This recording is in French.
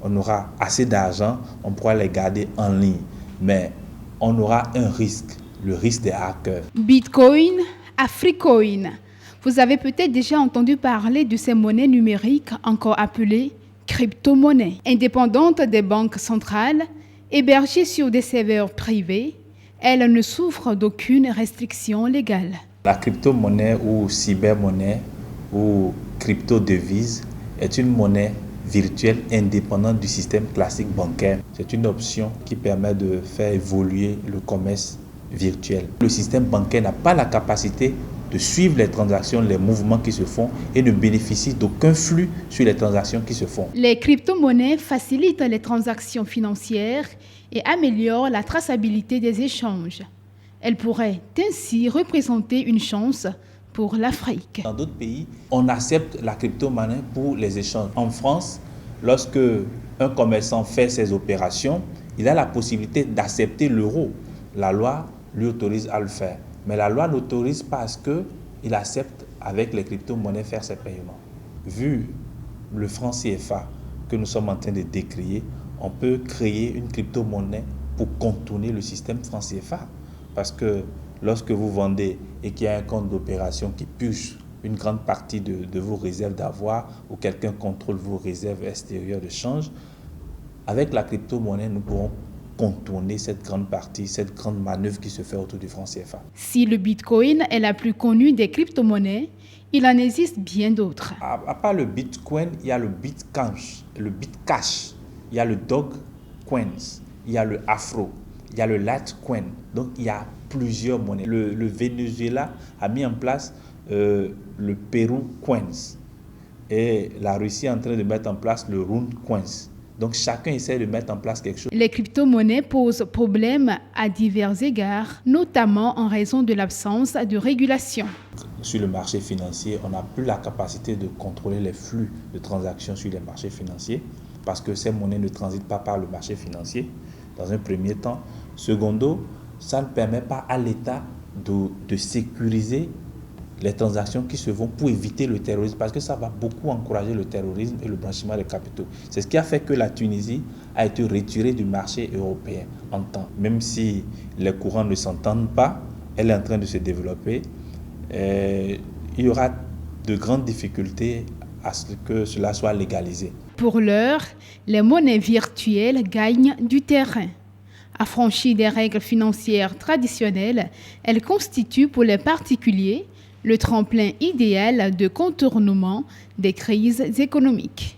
on aura assez d'argent, on pourra les garder en ligne. Mais on aura un risque, le risque des hackers. Bitcoin, Africoin. Vous avez peut-être déjà entendu parler de ces monnaies numériques, encore appelées crypto-monnaies. Indépendantes des banques centrales, hébergées sur des serveurs privés, elles ne souffrent d'aucune restriction légale. La crypto-monnaie ou cybermonnaie ou crypto-devise est une monnaie virtuelle indépendante du système classique bancaire. C'est une option qui permet de faire évoluer le commerce virtuel. Le système bancaire n'a pas la capacité de suivre les transactions, les mouvements qui se font et ne bénéficie d'aucun flux sur les transactions qui se font. Les crypto-monnaies facilitent les transactions financières et améliorent la traçabilité des échanges. Elles pourraient ainsi représenter une chance pour l'Afrique. Dans d'autres pays, on accepte la crypto-monnaie pour les échanges. En France, lorsque un commerçant fait ses opérations, il a la possibilité d'accepter l'euro. La loi lui autorise à le faire. Mais la loi n'autorise pas à ce qu'il accepte avec les crypto-monnaies faire ses paiements. Vu le franc CFA que nous sommes en train de décrier, on peut créer une crypto-monnaie pour contourner le système franc CFA. Parce que lorsque vous vendez et qu'il y a un compte d'opération qui purge une grande partie de vos réserves d'avoir ou quelqu'un contrôle vos réserves extérieures de change, avec la crypto-monnaie, nous pourrons contourner cette grande partie, cette grande manœuvre qui se fait autour du franc CFA. Si le Bitcoin est la plus connue des crypto-monnaies, il en existe bien d'autres. À part le Bitcoin, il y a le Bitcash, il y a le Dogecoin, il y a le Afro, il y a le Litecoin. Donc, il y a plusieurs monnaies. Le Venezuela a mis en place le Peru Coins et la Russie est en train de mettre en place le Rune Coins. Donc, chacun essaie de mettre en place quelque chose. Les crypto-monnaies posent problème à divers égards, notamment en raison de l'absence de régulation. Sur le marché financier, on n'a plus la capacité de contrôler les flux de transactions sur les marchés financiers parce que ces monnaies ne transitent pas par le marché financier, dans un premier temps. Secondo, ça ne permet pas à l'État de sécuriser les transactions qui se font pour éviter le terrorisme, parce que ça va beaucoup encourager le terrorisme et le blanchiment des capitaux. C'est ce qui a fait que la Tunisie a été retirée du marché européen en temps. Même si les courants ne s'entendent pas, elle est en train de se développer. Il y aura de grandes difficultés à ce que cela soit légalisé. Pour l'heure, les monnaies virtuelles gagnent du terrain. Affranchies des règles financières traditionnelles, elles constituent pour les particuliers le tremplin idéal de contournement des crises économiques.